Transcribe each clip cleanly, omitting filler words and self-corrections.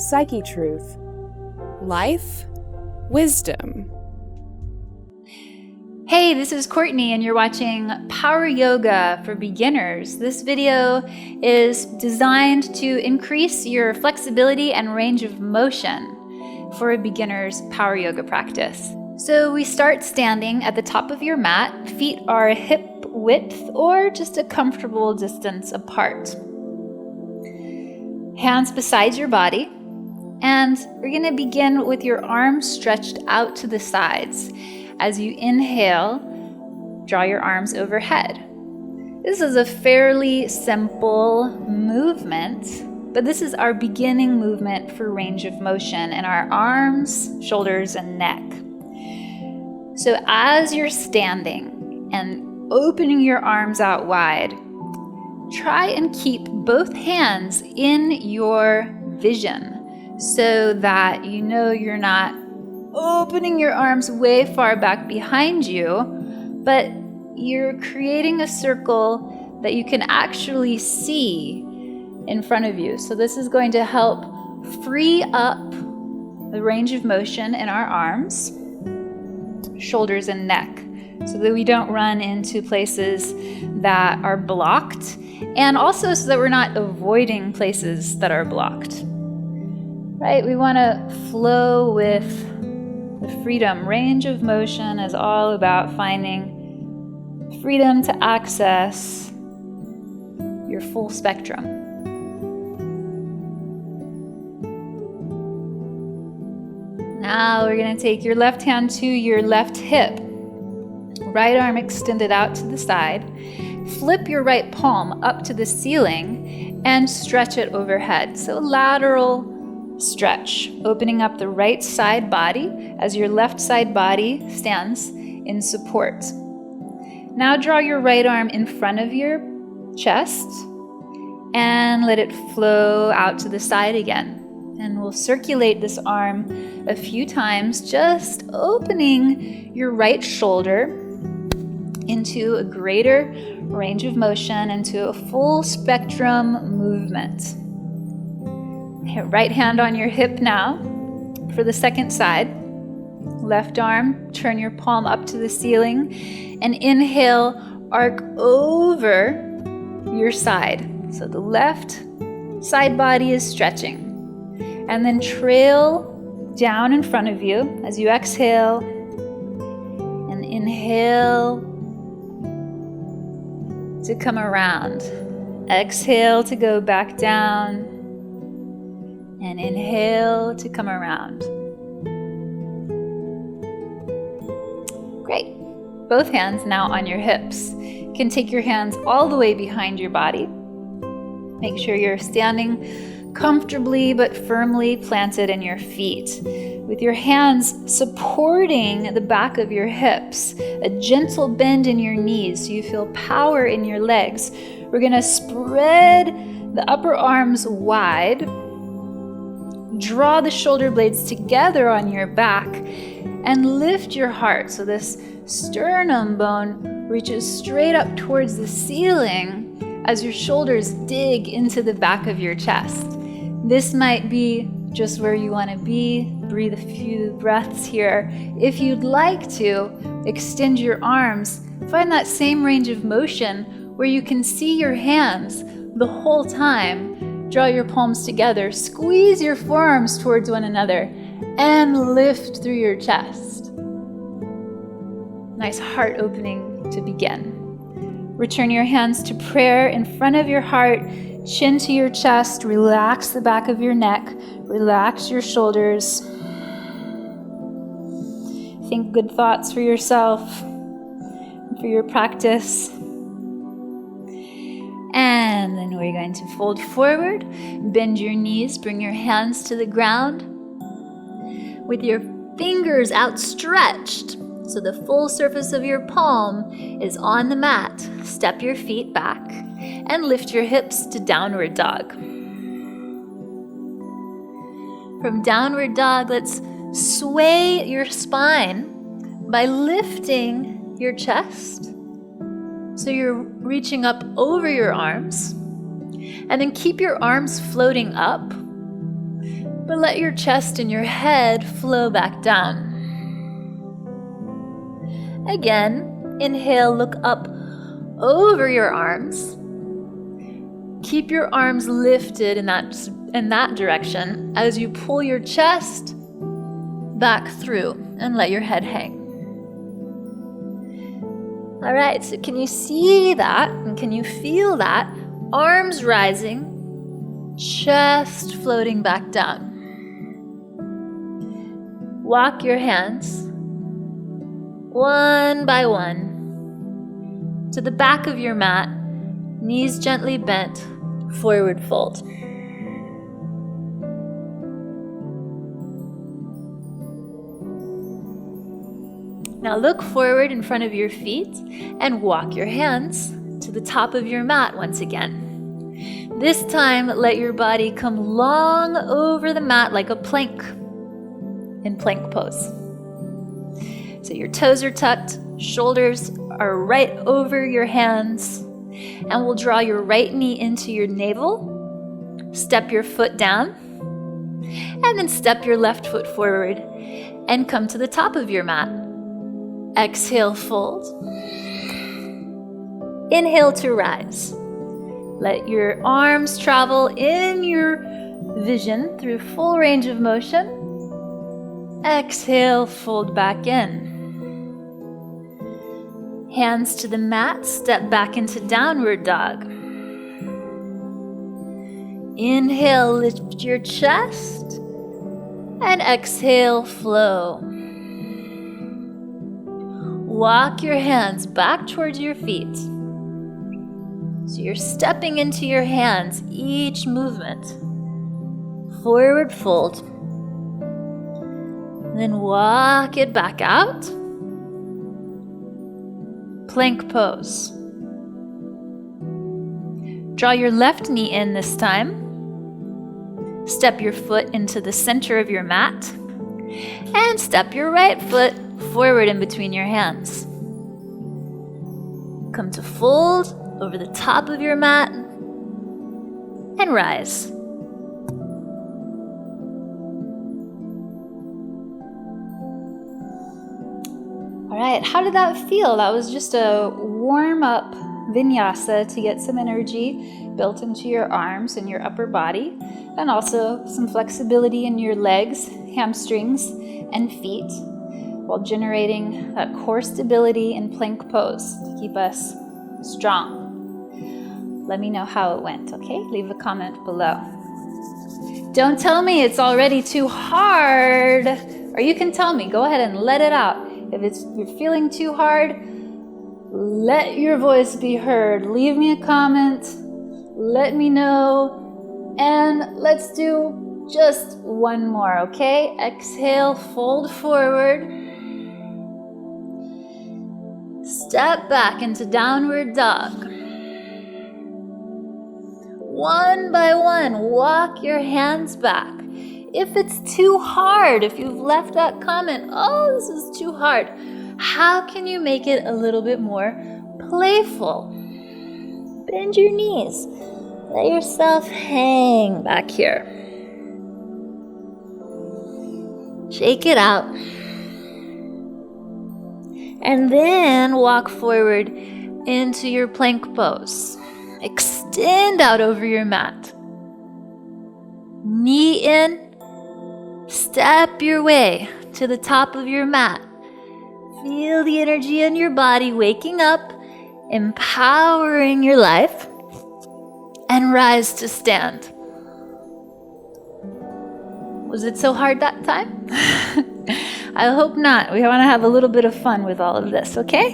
Psychetruth. Life, wisdom. Hey, this is Courtney and you're watching Power Yoga for Beginners. This video is designed to increase your flexibility and range of motion for a beginner's power yoga practice. So we start standing at the top of your mat. Feet are hip width or just a comfortable distance apart. Hands beside your body. And we're going to begin with your arms stretched out to the sides. As you inhale, draw your arms overhead. This is a fairly simple movement, but this is our beginning movement for range of motion in our arms, shoulders, and neck. So as you're standing and opening your arms out wide, try and keep both hands in your vision so that you know you're not opening your arms way far back behind you, but you're creating a circle that you can actually see in front of you. So this is going to help free up the range of motion in our arms, shoulders, and neck, so that we don't run into places that are blocked, and also so that we're not avoiding places that are blocked. Right? We want to flow with the freedom. Range of motion is all about finding freedom to access your full spectrum. Now we're going to take your left hand to your left hip. Right arm extended out to the side. Flip your right palm up to the ceiling and stretch it overhead. So lateral stretch, opening up the right side body as your left side body stands in support. Now draw your right arm in front of your chest and let it flow out to the side again. And we'll circulate this arm a few times, just opening your right shoulder into a greater range of motion, into a full spectrum movement. Right hand on your hip now for the second side. Left arm, turn your palm up to the ceiling and inhale, arc over your side. So the left side body is stretching. And then trail down in front of you as you exhale and inhale to come around. Exhale to go back down. And inhale to come around. Great. Both hands now on your hips. You can take your hands all the way behind your body. Make sure you're standing comfortably but firmly planted in your feet. With your hands supporting the back of your hips, a gentle bend in your knees so you feel power in your legs. We're going to spread the upper arms wide. Draw the shoulder blades together on your back and lift your heart so this sternum bone reaches straight up towards the ceiling as your shoulders dig into the back of your chest. This might be just where you want to be. Breathe a few breaths here. If you'd like to, extend your arms. Find that same range of motion where you can see your hands the whole time. Draw your palms together, squeeze your forearms towards one another, and lift through your chest. Nice heart opening to begin. Return your hands to prayer in front of your heart, chin to your chest, relax the back of your neck, relax your shoulders. Think good thoughts for yourself and for your practice. And then we're going to fold forward, bend your knees, bring your hands to the ground with your fingers outstretched so the full surface of your palm is on the mat. Step your feet back and lift your hips to downward dog. From downward dog, let's sway your spine by lifting your chest. So you're reaching up over your arms, and then keep your arms floating up, but let your chest and your head flow back down. Again, inhale, look up over your arms. Keep your arms lifted in that direction as you pull your chest back through and let your head hang. All right, so can you see that and can you feel that? Arms rising, chest floating back down. Walk your hands one by one to the back of your mat, knees gently bent, forward fold. Now look forward in front of your feet and walk your hands to the top of your mat once again. This time, let your body come long over the mat like a plank in plank pose. So your toes are tucked, shoulders are right over your hands, and we'll draw your right knee into your navel, step your foot down, and then step your left foot forward and come to the top of your mat. Exhale, fold. Inhale to rise. Let your arms travel in your vision through full range of motion. Exhale, fold back in. Hands to the mat, step back into downward dog. Inhale, lift your chest, and exhale, flow. Walk your hands back towards your feet. So you're stepping into your hands each movement. Forward fold. Then walk it back out. Plank pose. Draw your left knee in this time. Step your foot into the center of your mat. And step your right foot forward in between your hands. Come to fold over the top of your mat and rise. All right, how did that feel? That was just a warm-up vinyasa to get some energy built into your arms and your upper body, and also some flexibility in your legs, hamstrings, and feet, while generating that core stability in plank pose to keep us strong. Let me know how it went, okay? Leave a comment below. Don't tell me it's already too hard, or you can tell me, go ahead and let it out. If you're feeling too hard, let your voice be heard. Leave me a comment, let me know, and let's do just one more, okay? Exhale, fold forward. Step back into downward dog. One by one, walk your hands back. If it's too hard, if you've left that comment, oh, this is too hard, how can you make it a little bit more playful? Bend your knees. Let yourself hang back here. Shake it out. And then walk forward into your plank pose. Extend out over your mat. Knee in. Step your way to the top of your mat. Feel the energy in your body waking up, empowering your life, and rise to stand. Was it so hard that time? I hope not. We want to have a little bit of fun with all of this, okay?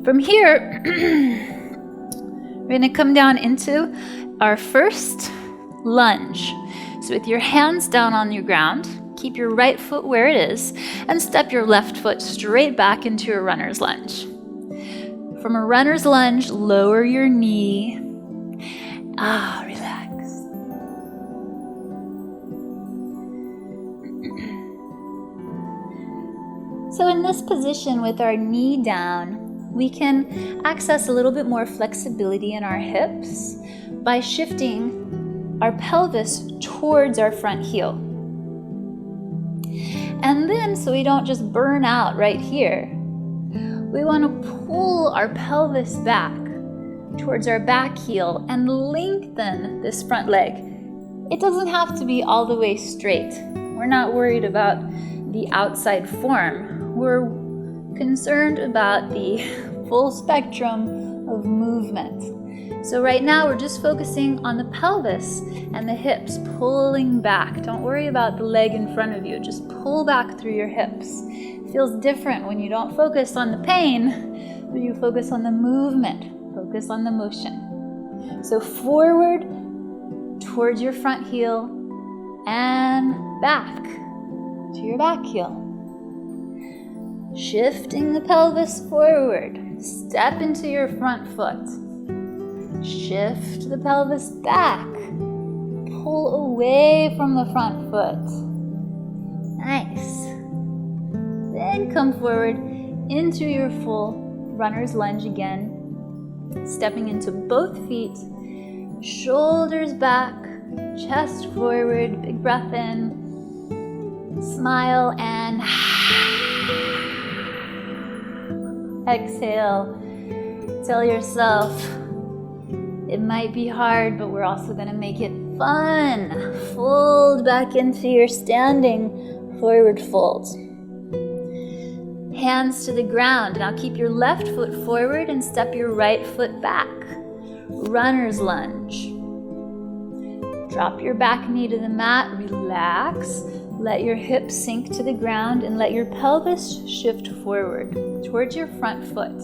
From here, we're going to come down into our first lunge. So with your hands down on your ground, keep your right foot where it is, and step your left foot straight back into a runner's lunge. From a runner's lunge, lower your knee. Relax. So in this position with our knee down, we can access a little bit more flexibility in our hips by shifting our pelvis towards our front heel. And then, so we don't just burn out right here, we want to pull our pelvis back towards our back heel and lengthen this front leg. It doesn't have to be all the way straight. We're not worried about the outside form. We're concerned about the full spectrum of movement. So right now we're just focusing on the pelvis and the hips, pulling back. Don't worry about the leg in front of you. Just pull back through your hips. It feels different when you don't focus on the pain, but you focus on the movement. Focus on the motion. So forward towards your front heel and back to your back heel. Shifting the pelvis forward. Step into your front foot. Shift the pelvis back. Pull away from the front foot. Nice. Then come forward into your full runner's lunge again. Stepping into both feet. Shoulders back. Chest forward. Big breath in. Smile and exhale. Tell yourself, it might be hard, but we're also going to make it fun. Fold back into your standing forward fold. Hands to the ground. Now keep your left foot forward and step your right foot back. Runner's lunge. Drop your back knee to the mat. Relax. Let your hips sink to the ground and let your pelvis shift forward towards your front foot.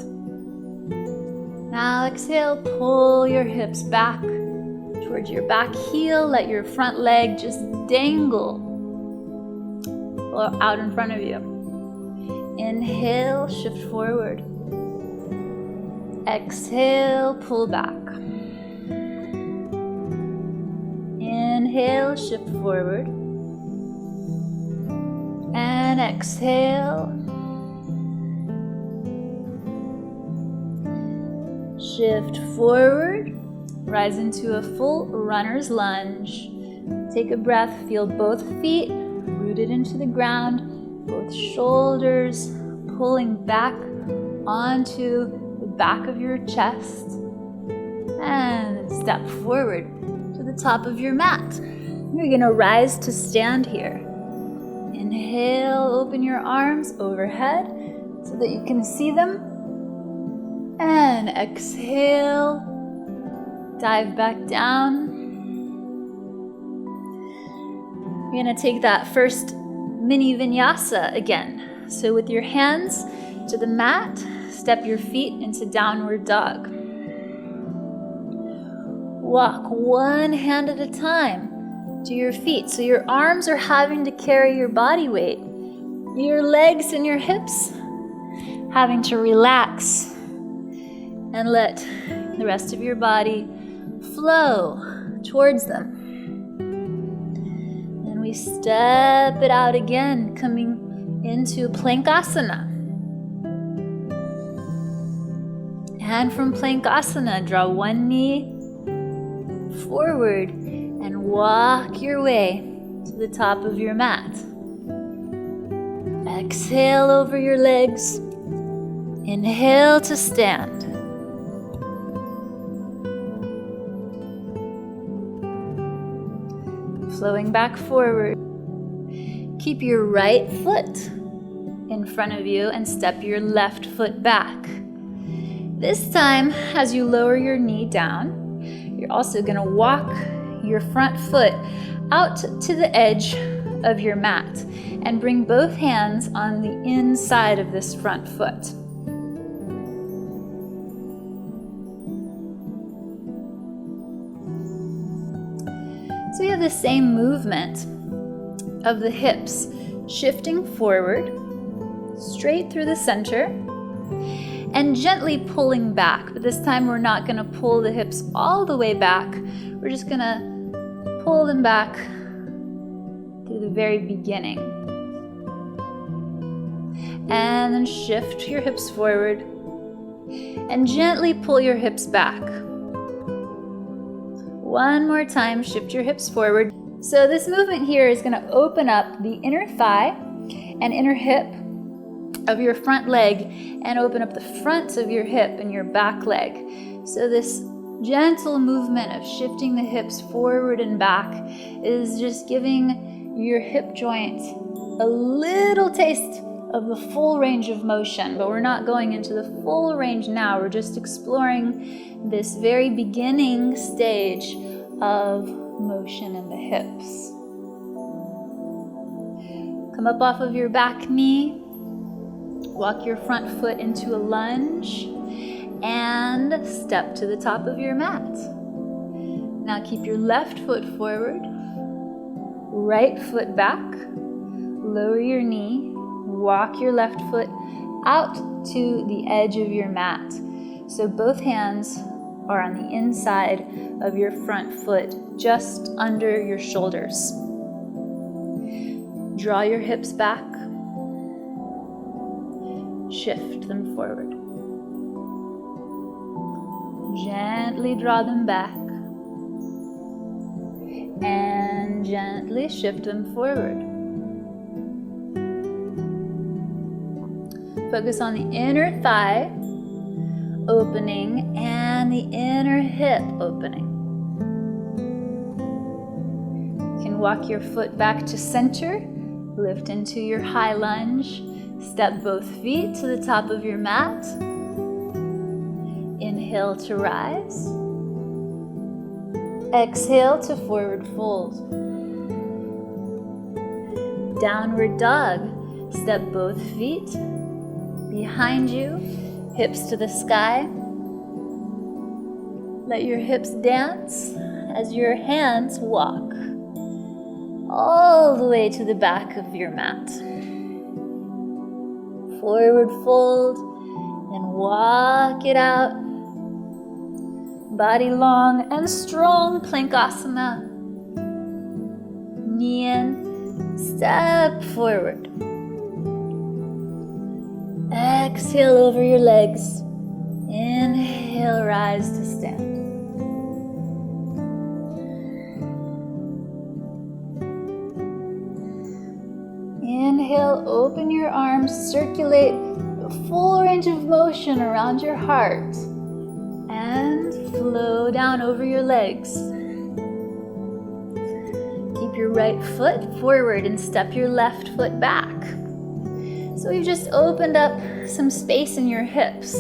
Now exhale, pull your hips back towards your back heel. Let your front leg just dangle out in front of you. Inhale, shift forward. Exhale, pull back. Inhale, shift forward. And exhale. Shift forward. Rise into a full runner's lunge. Take a breath. Feel both feet rooted into the ground. Both shoulders pulling back onto the back of your chest. And step forward to the top of your mat. You're going to rise to stand here. Inhale, open your arms overhead so that you can see them. And exhale, dive back down. You're going to take that first mini vinyasa again. So with your hands to the mat, step your feet into downward dog. Walk one hand at a time to your feet. So your arms are having to carry your body weight. Your legs and your hips having to relax and let the rest of your body flow towards them. And we step it out again, coming into Plank Asana. And from Plank Asana, draw one knee forward and walk your way to the top of your mat. Exhale over your legs. Inhale to stand. Flowing back forward. Keep your right foot in front of you and step your left foot back. This time, as you lower your knee down, you're also going to walk your front foot out to the edge of your mat and bring both hands on the inside of this front foot. So we have the same movement of the hips shifting forward, straight through the center, and gently pulling back. But this time we're not going to pull the hips all the way back. We're just going to pull them back through the very beginning. And then shift your hips forward and gently pull your hips back. One more time, shift your hips forward So this movement here is going to open up the inner thigh and inner hip of your front leg and open up the front of your hip and your back leg. So this gentle movement of shifting the hips forward and back is just giving your hip joint a little taste of the full range of motion, but we're not going into the full range now. We're just exploring this very beginning stage of motion in the hips. Come up off of your back knee, walk your front foot into a lunge, and step to the top of your mat. Now keep your left foot forward, right foot back, lower your knee, walk your left foot out to the edge of your mat. So both hands are on the inside of your front foot, just under your shoulders. Draw your hips back, shift them forward. Gently draw them back and gently shift them forward. Focus on the inner thigh opening and the inner hip opening. You can walk your foot back to center, lift into your high lunge, step both feet to the top of your mat. Inhale to rise. Exhale to forward fold. Downward dog. Step both feet behind you, hips to the sky. Let your hips dance as your hands walk all the way to the back of your mat. Forward fold and walk it out. Body long and strong, plank asana. Knee in, step forward. Exhale over your legs. Inhale, rise to stand. Inhale, open your arms, circulate the full range of motion around your heart, and flow down over your legs. Keep your right foot forward and step your left foot back. So we've just opened up some space in your hips.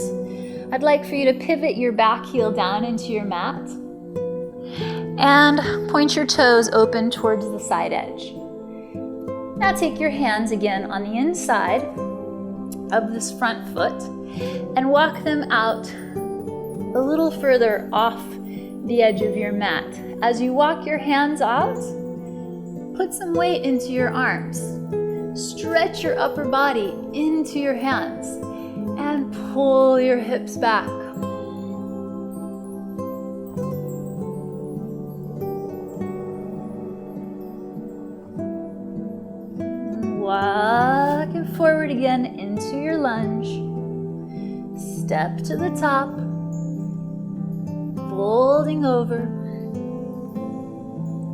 I'd like for you to pivot your back heel down into your mat and point your toes open towards the side edge. Now take your hands again on the inside of this front foot and walk them out a little further off the edge of your mat. As you walk your hands out, put some weight into your arms. Stretch your upper body into your hands and pull your hips back. Walking forward again into your lunge. Step to the top, folding over.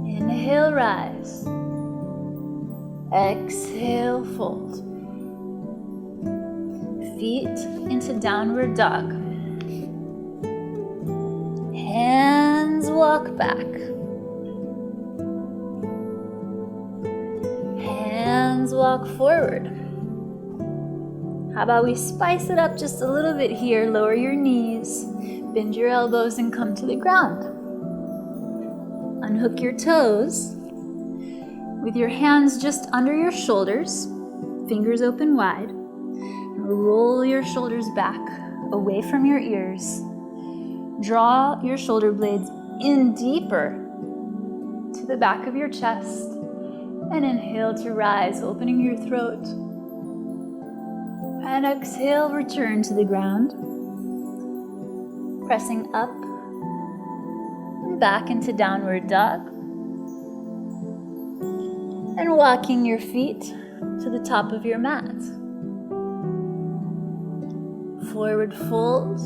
Inhale, rise. Exhale, fold. Feet into downward dog. Hands walk back. Hands walk forward. How about we spice it up just a little bit here? Lower your knees, bend your elbows, and come to the ground. Unhook your toes with your hands just under your shoulders, fingers open wide. Roll your shoulders back away from your ears. Draw your shoulder blades in deeper to the back of your chest. And inhale to rise, opening your throat. And exhale, return to the ground. Pressing up and back into downward dog. And walking your feet to the top of your mat. Forward fold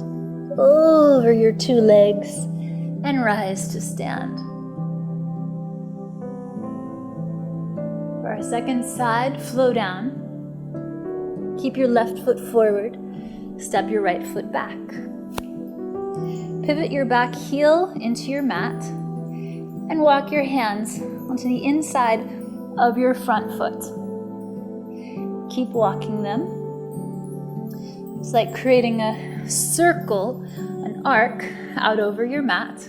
over your two legs and rise to stand. our second side, flow down. Keep your left foot forward. Step your right foot back. Pivot your back heel into your mat and walk your hands onto the inside of your front foot. Keep walking them. It's like creating a circle, an arc out over your mat.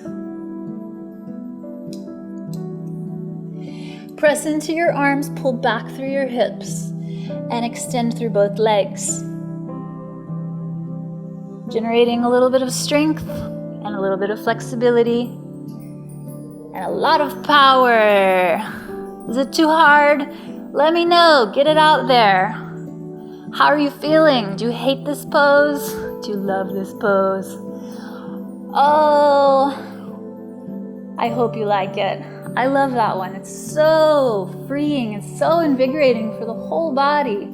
Press into your arms, pull back through your hips, and extend through both legs. Generating a little bit of strength and a little bit of flexibility and a lot of power. Is it too hard? Let me know. Get it out there. How are you feeling? Do you hate this pose? Do you love this pose? Oh, I hope you like it. I love that one. It's so freeing. It's so invigorating for the whole body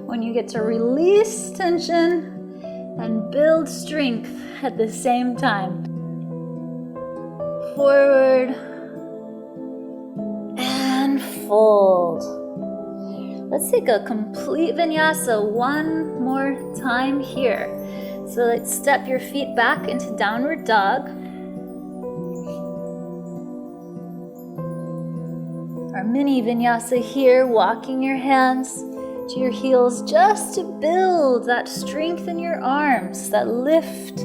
when you get to release tension and build strength at the same time. Forward and fold. Let's take a complete vinyasa one more time here. So let's step your feet back into downward dog. Our mini vinyasa here, walking your hands to your heels just to build that strength in your arms, that lift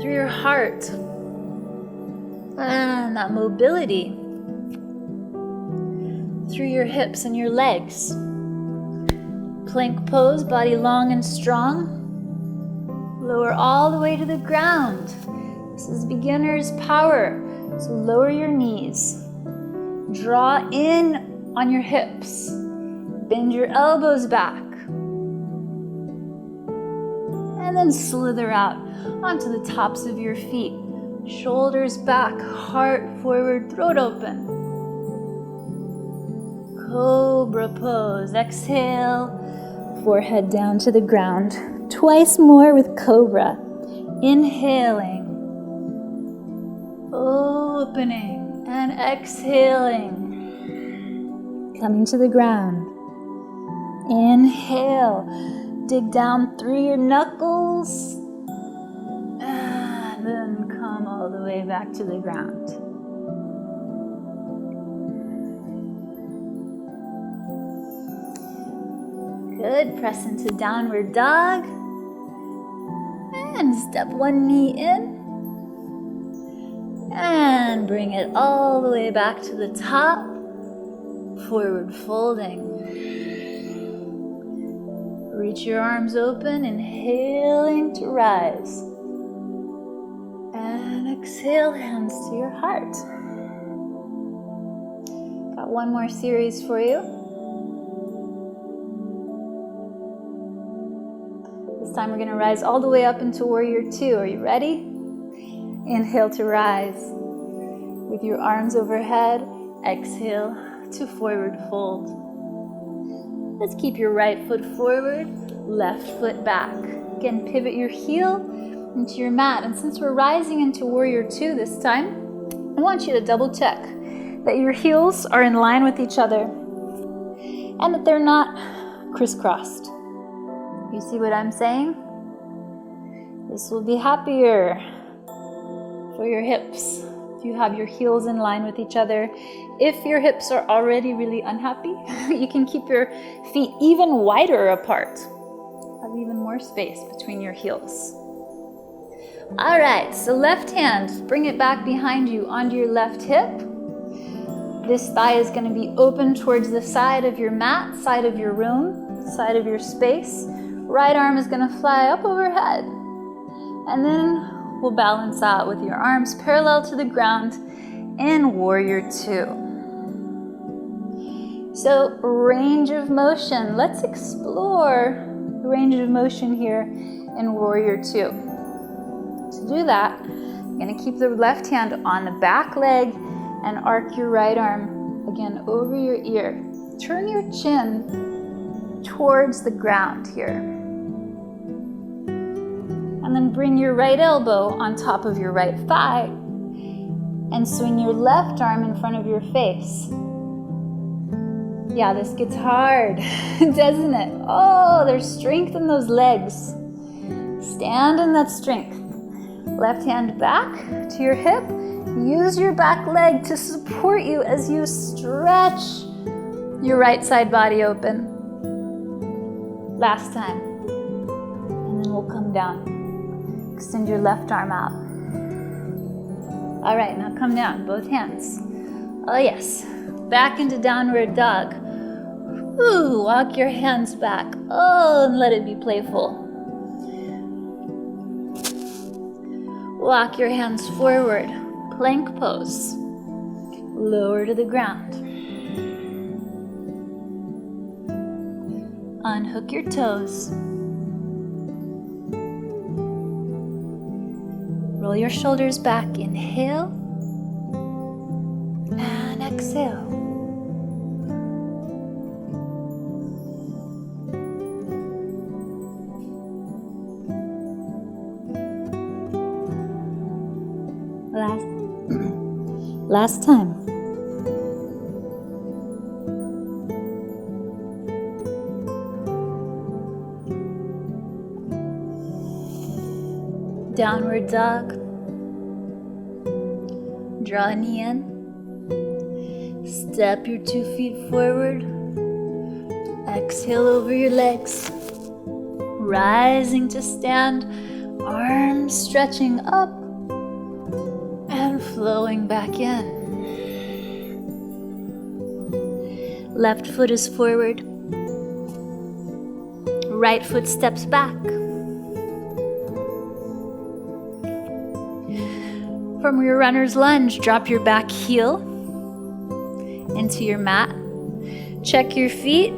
through your heart, and that mobility through your hips and your legs. Plank pose, body long and strong. Lower all the way to the ground. This is beginner's power, so lower your knees. Draw in on your hips. Bend your elbows back. And then slither out onto the tops of your feet. Shoulders back, heart forward, throat open. Cobra pose. Exhale, forehead down to the ground. Twice more with cobra. Inhaling, opening, and exhaling. Coming to the ground. Inhale, dig down through your knuckles, and then come all the way back to the ground. Good, press into downward dog, and step one knee in, and bring it all the way back to the top, forward folding. Reach your arms open, inhaling to rise. And exhale, hands to your heart. Got one more series for you. This time we're going to rise all the way up into Warrior Two. Are you ready? Inhale to rise. With your arms overhead, exhale to forward fold. Let's keep your right foot forward, left foot back. Again, pivot your heel into your mat. And since we're rising into Warrior Two this time, I want you to double check that your heels are in line with each other and that they're not crisscrossed. You see what I'm saying? This will be happier for your hips if you have your heels in line with each other. If your hips are already really unhappy, you can keep your feet even wider apart. Have even more space between your heels. All right, so left hand, bring it back behind you onto your left hip. This thigh is going to be open towards the side of your mat, side of your room, side of your space. Right arm is going to fly up overhead. And then we'll balance out with your arms parallel to the ground in Warrior Two. So range of motion. Let's explore the range of motion here in Warrior Two. To do that, you're going to keep the left hand on the back leg and arc your right arm again over your ear. Turn your chin towards the ground here. And then bring your right elbow on top of your right thigh and swing your left arm in front of your face. Yeah, this gets hard, doesn't it? Oh, there's strength in those legs. Stand in that strength. Left hand back to your hip. Use your back leg to support you as you stretch your right side body open. Last time. And then we'll come down. Extend your left arm out. All right, now come down, both hands. Oh yes, back into downward dog. Ooh, walk your hands back. Oh, and let it be playful. Walk your hands forward, plank pose. Lower to the ground. Unhook your toes. Roll your shoulders back, inhale, and exhale. Last time. Downward dog. Draw a knee in. Step your 2 feet forward. Exhale over your legs. Rising to stand. Arms stretching up and flowing back in. Left foot is forward. Right foot steps back. From your runner's lunge, drop your back heel into your mat. Check your feet.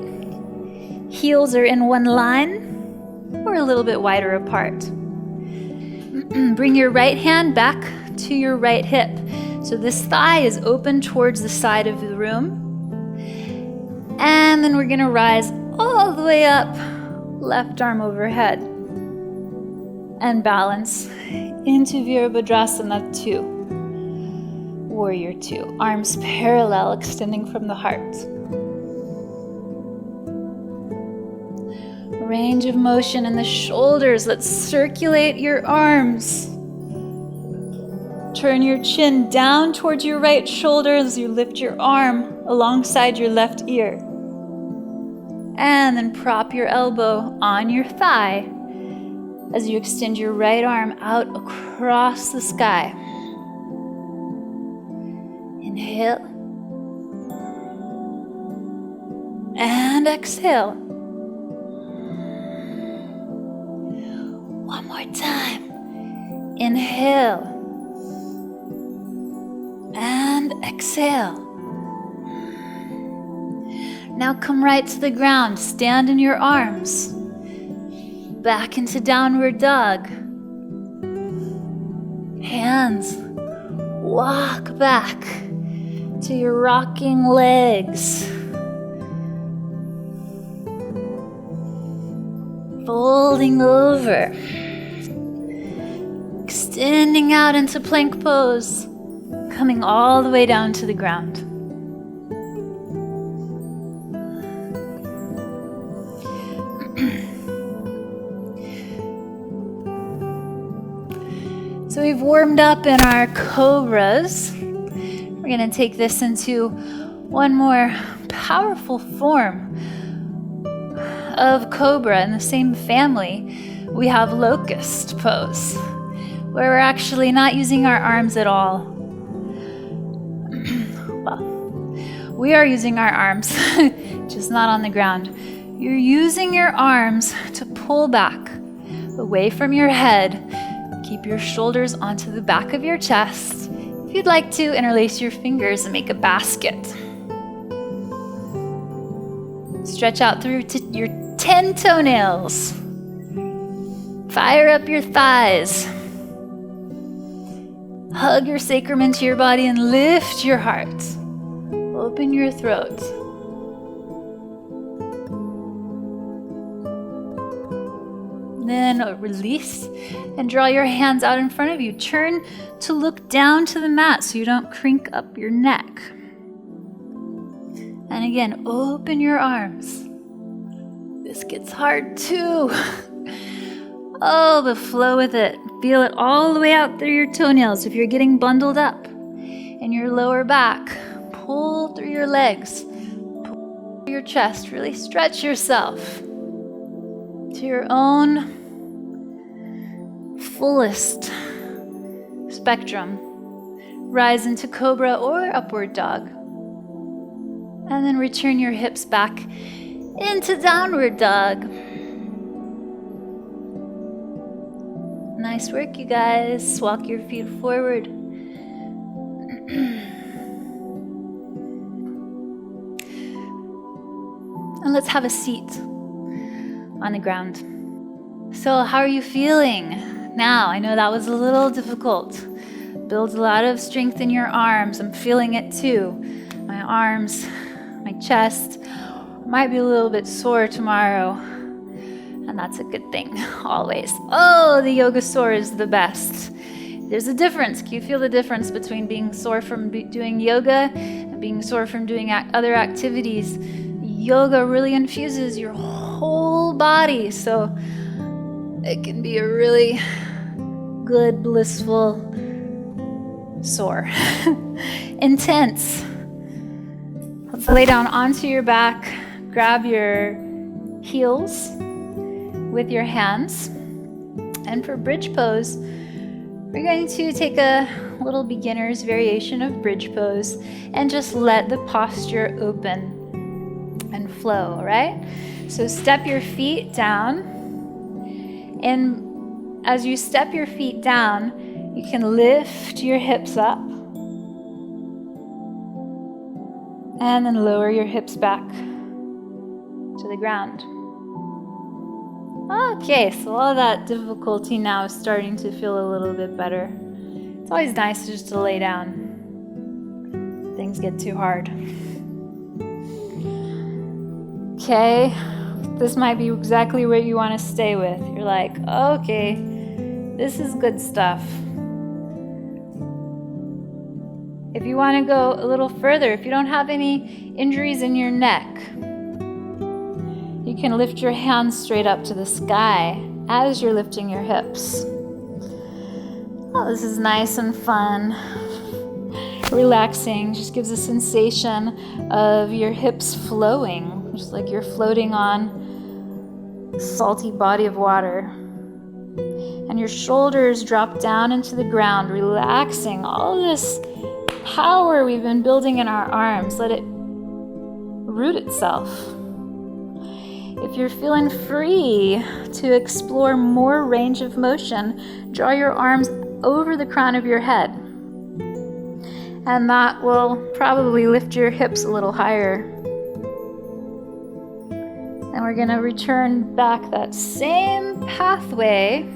Heels are in one line or a little bit wider apart. Bring your right hand back to your right hip. So this thigh is open towards the side of the room. And then we're gonna rise all the way up, left arm overhead. And balance into Virabhadrasana 2. Warrior 2. Arms parallel, extending from the heart. Range of motion in the shoulders. Let's circulate your arms. Turn your chin down towards your right shoulder as you lift your arm alongside your left ear. And then prop your elbow on your thigh as you extend your right arm out across the sky. Inhale. And exhale. One more time. Inhale. And exhale. Now come right to the ground. Stand in your arms. Back into downward dog. Hands. Walk back to your rocking legs. Folding over. Extending out into plank pose. Coming all the way down to the ground. So we've warmed up in our cobras. We're going to take this into one more powerful form of cobra in the same family. We have Locust Pose, where we're actually not using our arms at all. Well, we are using our arms, just not on the ground. You're using your arms to pull back away from your head. Keep your shoulders onto the back of your chest. If you'd like to, interlace your fingers and make a basket. Stretch out through to your 10 toenails. Fire up your thighs. Hug your sacrum into your body and lift your heart. Open your throat. Then release and draw your hands out in front of you. Turn to look down to the mat so you don't crink up your neck. And again, open your arms. This gets hard too. Oh, but flow with it. Feel it all the way out through your toenails. If you're getting bundled up in your lower back, pull through your legs, pull through your chest. Really stretch yourself to your own fullest spectrum. Rise into cobra or upward dog. And then return your hips back into downward dog. Nice work, you guys. Walk your feet forward. And let's have a seat on the ground. So how are you feeling now? I know that was a little difficult. Builds a lot of strength in your arms. I'm feeling it too. My arms, my chest might be a little bit sore tomorrow. And that's a good thing, always. Oh, the yoga sore is the best. There's a difference. Can you feel the difference between being sore from doing yoga and being sore from doing other activities? Yoga really infuses your whole body, so it can be a really good, blissful sore. Intense. Let's lay down onto your back. Grab your heels with your hands. And for bridge pose, we're going to take a little beginner's variation of bridge pose and just let the posture open and flow, all right? So step your feet down. And as you step your feet down, you can lift your hips up. And then lower your hips back to the ground. Okay, so all that difficulty now is starting to feel a little bit better. It's always nice just to lay down. Things get too hard. Okay, this might be exactly what you want to stay with. You're like, okay, this is good stuff. If you want to go a little further, if you don't have any injuries in your neck, you can lift your hands straight up to the sky as you're lifting your hips. Oh, this is nice and fun, relaxing. Just gives a sensation of your hips flowing, just like you're floating on a salty body of water. And your shoulders drop down into the ground, relaxing all this power we've been building in our arms. Let it root itself. If you're feeling free to explore more range of motion, draw your arms over the crown of your head. And that will probably lift your hips a little higher. And we're going to return back that same pathway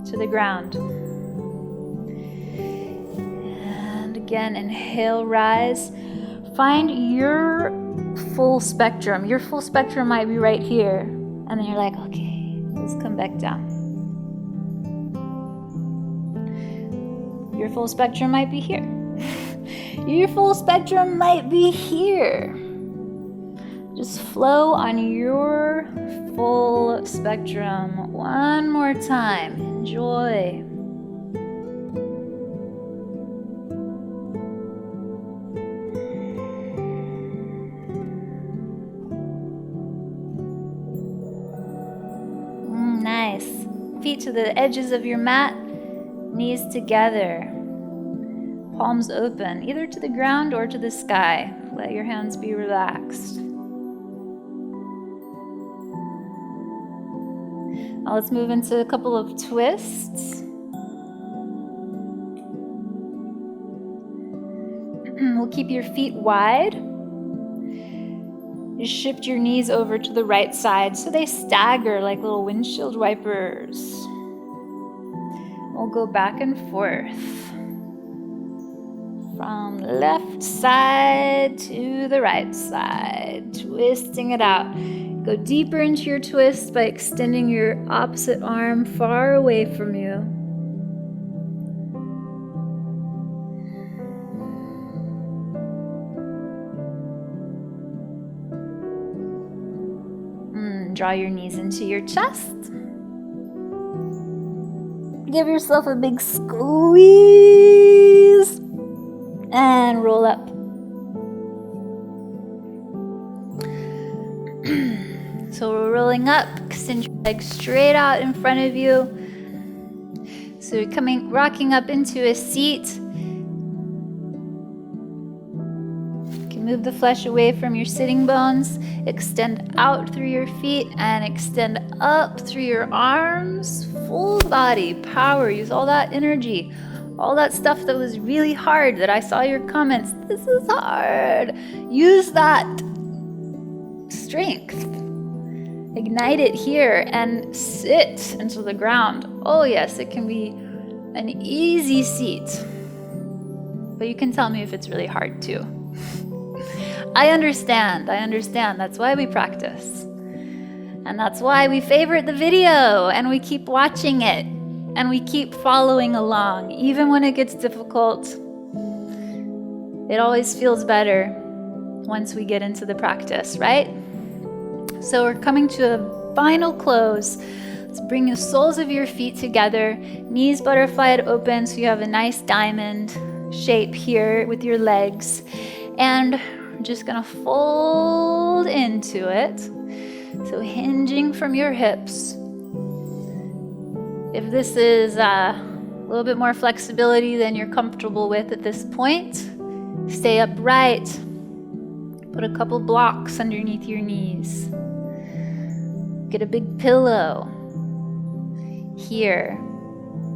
to the ground. And again, inhale, rise. Find your full spectrum. Your full spectrum might be right here. And then you're like, okay, let's come back down. Your full spectrum might be here. Your full spectrum might be here. Just flow on your full spectrum one more time. Enjoy. Nice. Feet to the edges of your mat, knees together, palms open, either to the ground or to the sky. Let your hands be relaxed. Now let's move into a couple of twists. We'll keep your feet wide. Just shift your knees over to the right side so they stagger like little windshield wipers. We'll go back and forth. From the left side to the right side, twisting it out. Go deeper into your twist by extending your opposite arm far away from you. draw your knees into your chest. Give yourself a big squeeze and roll up. So we're rolling up, extend your legs straight out in front of you. So you're rocking up into a seat. You can move the flesh away from your sitting bones, extend out through your feet and extend up through your arms. Full body power, use all that energy, all that stuff that was really hard that I saw your comments. This is hard. Use that strength. Ignite it here and sit into the ground. Oh yes, it can be an easy seat, but you can tell me if it's really hard too. I understand. That's why we practice. And that's why we favorite the video and we keep watching it and we keep following along. Even when it gets difficult, it always feels better once we get into the practice, right? So we're coming to a final close. Let's bring the soles of your feet together, knees butterflied open so you have a nice diamond shape here with your legs. And we're just gonna fold into it. So hinging from your hips. If this is a little bit more flexibility than you're comfortable with at this point, stay upright. Put a couple blocks underneath your knees. Get a big pillow. Here,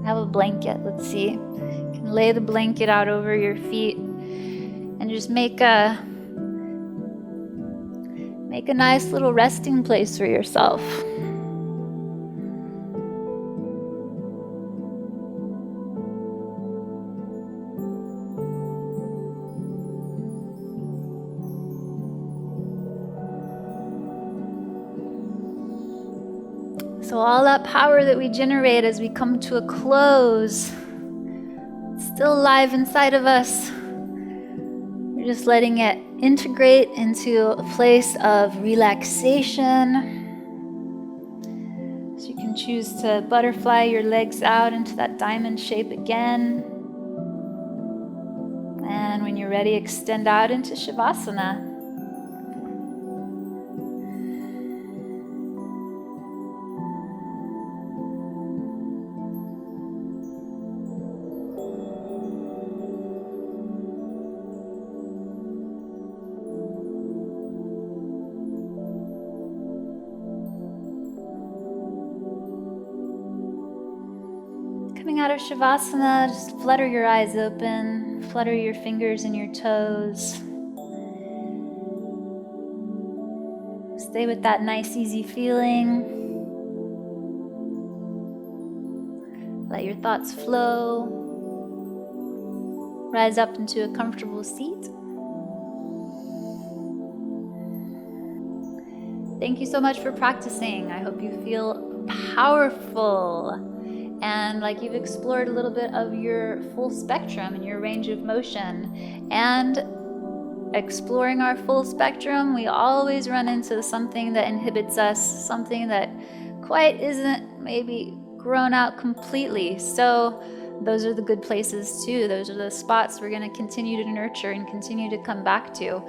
have a blanket, let's see. You can lay the blanket out over your feet and just make a nice little resting place for yourself. So all that power that we generate as we come to a close, it's still alive inside of us. We're just letting it integrate into a place of relaxation. So you can choose to butterfly your legs out into that diamond shape again. And when you're ready, extend out into Shavasana. Coming out of Shavasana, just flutter your eyes open, flutter your fingers and your toes. Stay with that nice, easy feeling. Let your thoughts flow. Rise up into a comfortable seat. Thank you so much for practicing. I hope you feel powerful and like you've explored a little bit of your full spectrum and your range of motion. And exploring our full spectrum, we always run into something that inhibits us, something that quite isn't maybe grown out completely. So those are the good places too. Those are the spots we're going to continue to nurture and continue to come back to.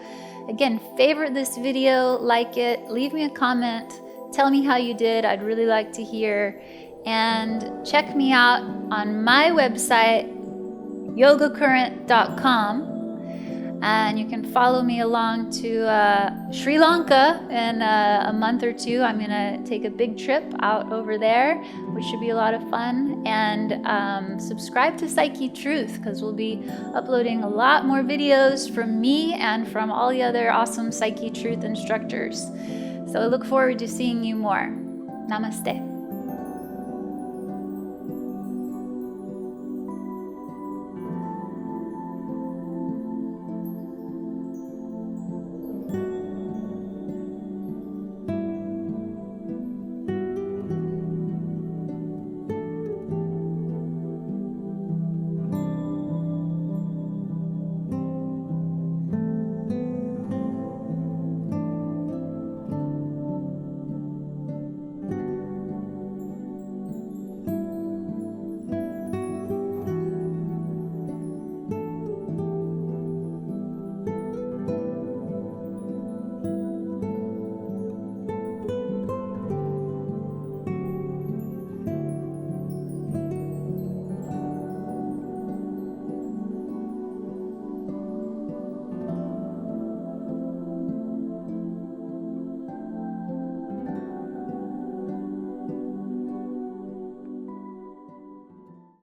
Again, favorite this video, like it, leave me a comment, tell me how you did. I'd really like to hear. And check me out on my website, yogacurrent.com. And you can follow me along to Sri Lanka in a month or two. I'm going to take a big trip out over there, which should be a lot of fun. And subscribe to Psychetruth, because we'll be uploading a lot more videos from me and from all the other awesome Psychetruth instructors. So I look forward to seeing you more. Namaste.